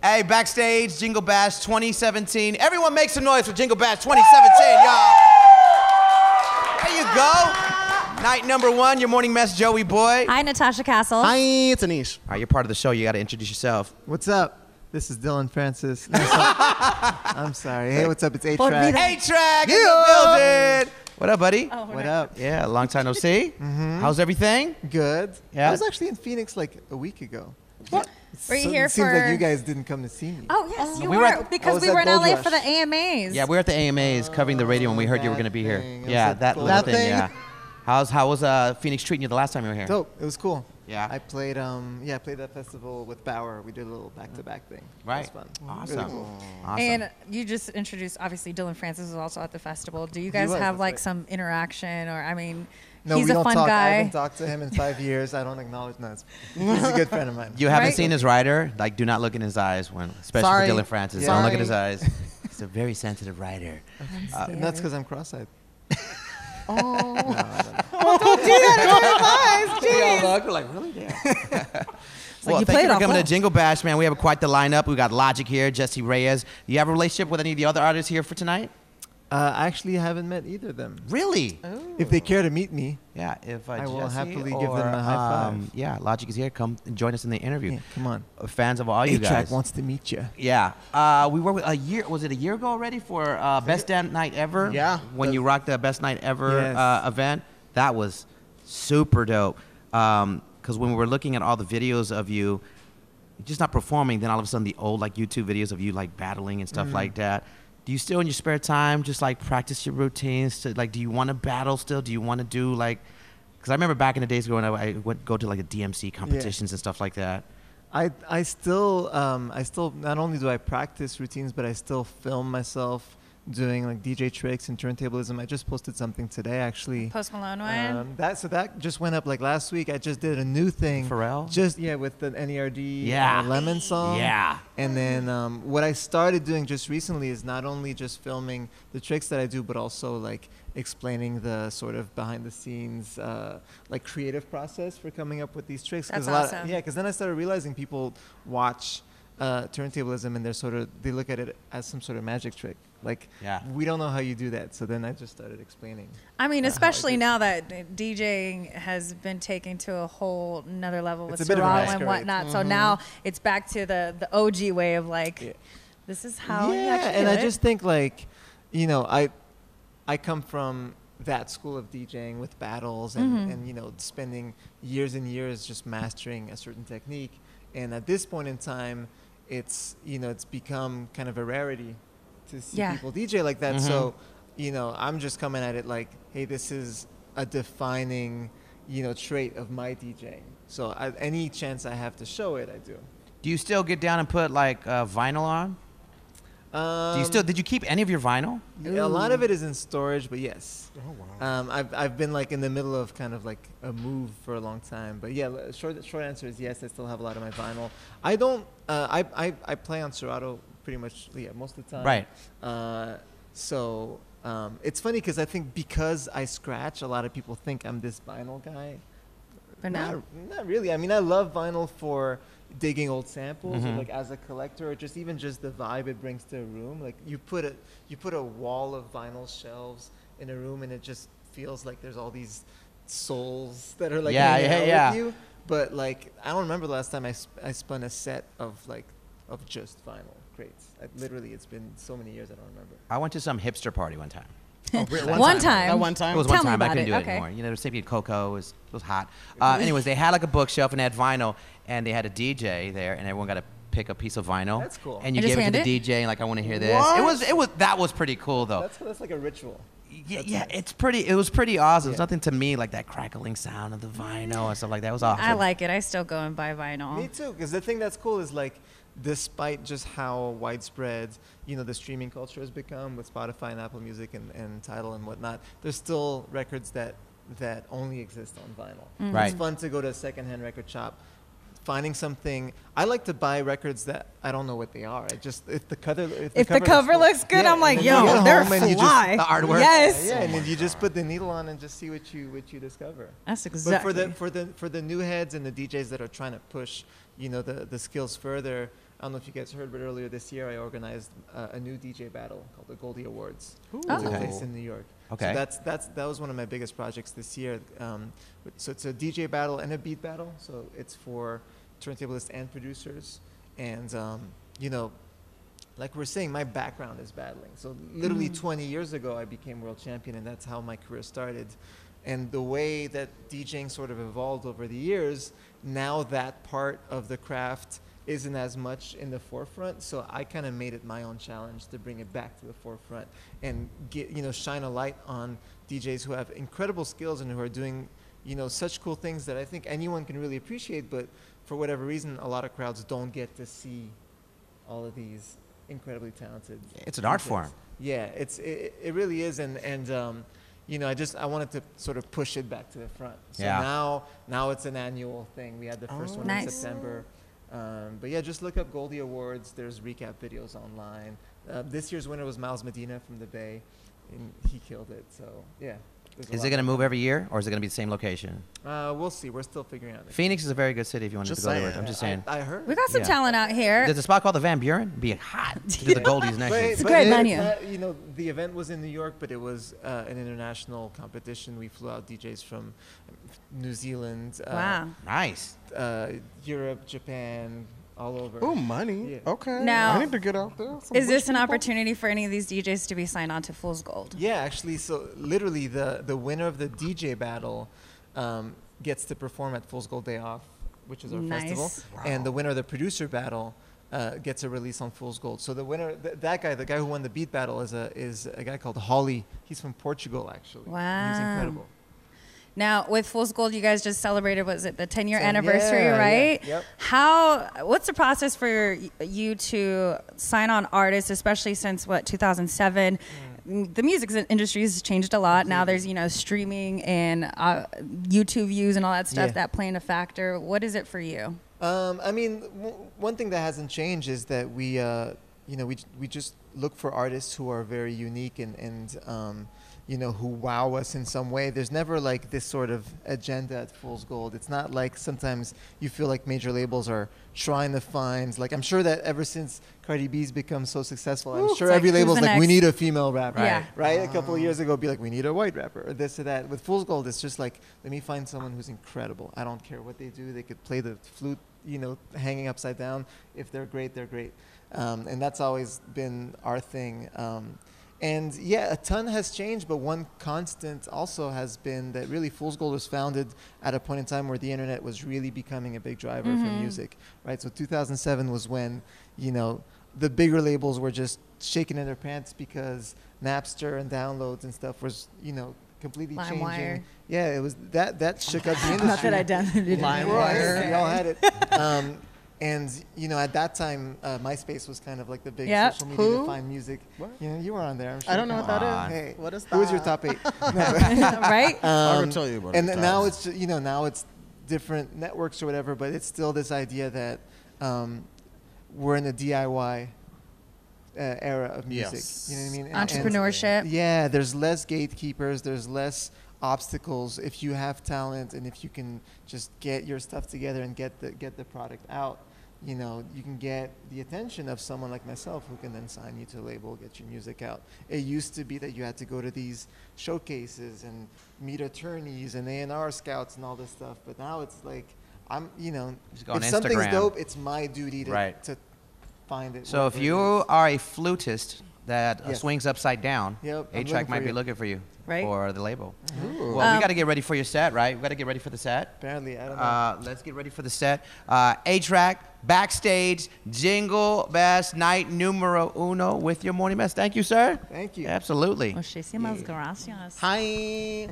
Hey, Backstage, Jingle Bash 2017. Everyone make some noise for Jingle Bash 2017, y'all. There you go. Night number 1, your morning mess, Joey Boy. Hi, Natasha Castle. Hi, it's Aneesh. All right, you're part of the show. You got to introduce yourself. What's up? This is Dylan Francis. No, I'm sorry. Hey, what's up? It's Trak. Trak in the building. What up, buddy? Oh, What up? Yeah, long time no see. How's everything? Good. Yeah. I was actually in Phoenix like a week ago. What? Were you here It seems for? like you guys didn't come to see me. Oh yes, you We were, were at- because was we at were in Gold LA Rush. for the AMAs. Yeah, we're at the AMAs covering the radio when we heard you were going to be here. thing. It was Yeah, at that Gold little Rush. thing, yeah. How was Phoenix treating you the last time you were here? Dope. It was cool. Yeah. I played I played that festival with Bauer. We did a little back-to-back thing. Right. It was fun. Awesome. Really cool. Awesome. And you just introduced, obviously, Dylan Francis was also at the festival. Do you guys was, have that's like right. some interaction, or I mean, No, he's we a don't fun talk. I guy. haven't talked to him in 5 years. I don't acknowledge. No, he's a good friend of mine. You haven't Right? seen his rider? Like, do not look in his eyes when, especially Sorry. for Dylan Francis. Yeah. Don't look in Sorry. his eyes. He's a very sensitive rider. And that's because I'm cross-eyed. We all look, we're like, really? Yeah. Well, you thank played you for off coming well. to Jingle Bash, man. We have quite the lineup. We got Logic here, Jesse Reyes. Do you have a relationship with any of the other artists here for tonight? I actually haven't met either of them. Really? If they care to meet me, Yeah. If I will Jesse happily give or, them a high five. Yeah, Logic is here. Come and join us in the interview. yeah, come on. Fans of all you guys. Trak wants to meet you. Yeah. We were a year. Was it a year ago already for Best Night Ever? Yeah. When you rocked the Best Night Ever Yes. event, that was super dope. Because when we were looking at all the videos of you, just not performing, then all of a sudden the old like YouTube videos of you like battling and stuff like that. Do you still in your spare time just like practice your routines? To like, do you want to battle still? Do you want to do like? Because I remember back in the days growing up, I would go to like the DMC competitions and stuff like that. I still not only do I practice routines, but I still film myself doing like DJ tricks and turntablism. I just posted something today actually. Post Malone one. That just went up like last week. I just did a new thing. Pharrell? Just with the NERD Yeah. Lemon song. Yeah. And then what I started doing just recently is not only just filming the tricks that I do, but also like explaining the sort of behind the scenes like creative process for coming up with these tricks. That's a lot awesome. because then I started realizing people watch turntablism and they look at it as some sort of magic trick. Like, Yeah. we don't know how you do that. So then I just started explaining. I mean, how I especially do. now that DJing has been taken to a whole another level It's with a bit of a Serato masquerade. and whatnot. So now it's back to the OG way of like, Yeah. this is how you Yeah, actually and do I it. just think like, I come from that school of DJing with battles and spending years and years just mastering a certain technique. And at this point in time, it's become kind of a rarity to see Yeah. people DJ like that. So, I'm just coming at it like, hey, this is a defining, trait of my DJing. So any chance I have to show it, I do. Do you still get down and put like vinyl on? Did you keep any of your vinyl? A lot of it is in storage, but yes. Oh, wow. I've been like in the middle of kind of like a move for a long time, but yeah, short answer is yes. I still have a lot of my vinyl. I don't. I play on Serato pretty much most of the time. Right. So it's funny because I think because I scratch, a lot of people think I'm this vinyl guy. But no. Not really. I mean, I love vinyl for digging old samples, or like as a collector, or just even just the vibe it brings to a room. Like you put a wall of vinyl shelves in a room, and it just feels like there's all these souls that are like hanging out with you. But like, I don't remember the last time I spun a set of just vinyl crates. Literally, it's been so many years I don't remember. I went to some hipster party one time. One time. At one time. It was Tell one me time. I about couldn't it. do it Okay. anymore. There was Sapien Cocoa. It was hot. Anyways, they had like a bookshelf and they had vinyl, and they had a DJ there, and everyone got to pick a piece of vinyl. That's cool. And you And just gave it to hand the it? DJ, and like, I want to hear this. What? That was pretty cool though. That's like a ritual. Yeah, it's pretty. It was pretty awesome. There's Yeah. nothing to me like that crackling sound of the vinyl and stuff like that. It was awesome. I like it. I still go and buy vinyl. Me too, because the thing that's cool is like, despite just how widespread the streaming culture has become with Spotify and Apple Music and Tidal and whatnot, there's still records that only exist on vinyl. Right. It's fun to go to a secondhand record shop, finding something. I like to buy records that I don't know what they are. I just if the cover looks good, I'm like, and then you yo, get they're home and you just- fly. The artwork. Yes. yeah, and then you just put the needle on and just see what you discover. That's But exactly. for the new heads and the DJs that are trying to push, the skills further, I don't know if you guys heard, but earlier this year I organized a new DJ battle called the Goldie Awards. Oh. It took place in New York. Okay. So that was one of my biggest projects this year. So it's a DJ battle and a beat battle. So it's for turntablists and producers. And you know, like we're saying, my background is battling. So literally 20 years ago, I became world champion, and that's how my career started. And the way that DJing sort of evolved over the years, now that part of the craft isn't as much in the forefront. So I kind of made it my own challenge to bring it back to the forefront and shine a light on DJs who have incredible skills and who are doing, such cool things that I think anyone can really appreciate. But for whatever reason, a lot of crowds don't get to see all of these incredibly talented. It's an art DJs. form. Yeah, it really is, and I wanted to sort of push it back to the front. So now it's an annual thing. We had the first one in Nice. September. But yeah, just look up Goldie Awards. There's recap videos online. This year's winner was Miles Medina from the Bay, and he killed it. So yeah. Is it going to move every year, or is it going to be the same location? We'll see. We're still figuring out. Phoenix is a very good city if you wanted Just to go to saying. it. I'm just saying. I heard. We got some Yeah. talent out here. There's a spot called the Van Buren. Be hot to do the Goldies next year. It's a great venue. The event was in New York, but it was an international competition. We flew out DJs from New Zealand, Wow. Nice. Europe, Japan, all over. Oh, money. Yeah. Okay. Now, I need to get out there. Some Is rich this an people. opportunity for any of these DJs to be signed on to Fool's Gold? Yeah, actually, so literally the winner of the DJ battle gets to perform at Fool's Gold Day Off, which is our Nice. festival, and the winner of the producer battle gets a release on Fool's Gold. So the winner, the guy who won the beat battle, is a guy called Holly. He's from Portugal, actually. Wow. He's incredible. Now, with Fool's Gold, you guys just celebrated, was it the 10-year 10, anniversary, yeah, right? yeah, yep. What's the process for you to sign on artists, especially since, 2007? The music industry has changed a lot. Now there's, streaming and YouTube views and all that stuff Yeah. that play in a factor. What is it for you? I mean, one thing that hasn't changed is that we just look for artists who are very unique and who wow us in some way. There's never like this sort of agenda at Fool's Gold. It's not like sometimes you feel like major labels are trying to find, like I'm sure that ever since Cardi B's become so successful, I'm sure like, every who's label's the like, we next? need a female rapper. Yeah. Right? A couple of years ago, be like, we need a white rapper or this or that. With Fool's Gold, it's just like, let me find someone who's incredible. I don't care what they do. They could play the flute, hanging upside down. If they're great, they're great. And that's always been our thing. And yeah, a ton has changed, but one constant also has been that really Fool's Gold was founded at a point in time where the internet was really becoming a big driver for music, right? So 2007 was when, the bigger labels were just shaking in their pants because Napster and downloads and stuff was, completely changing. LimeWire. Yeah, it was that shook up the industry. Not that I downloaded it. LimeWire. We all had it. And at that time, MySpace was kind of like the big Yep. social media Who? to find music. What? You were on there. I'm sure. I don't know what that on. is. Hey, What is that? who was your top 8? Right? I can tell you about And it. now it's now it's different networks or whatever, but it's still this idea that we're in the DIY era of music. Yes. You know what I mean? Entrepreneurship. Yeah, there's less gatekeepers. There's less obstacles. If you have talent and if you can just get your stuff together and get the product out, you can get the attention of someone like myself who can then sign you to a label, get your music out. It used to be that you had to go to these showcases and meet attorneys and A&R scouts and all this stuff, but now it's like Just go on if something's Instagram. dope, it's my duty to Right. to find it. So if wherever it you is. are a flutist that Yes. swings upside down, Yep, I'm A-Trak looking might for be you. looking for you Right. for the label. Ooh. Well, we got to get ready for your set, right? We got to get ready for the set. Apparently, I don't know. Let's get ready for the set. A-Trak, Backstage, Jingle, Best Night Numero Uno with your morning mess. Thank you, sir. Thank you. Absolutely. Muchísimas gracias. Hi.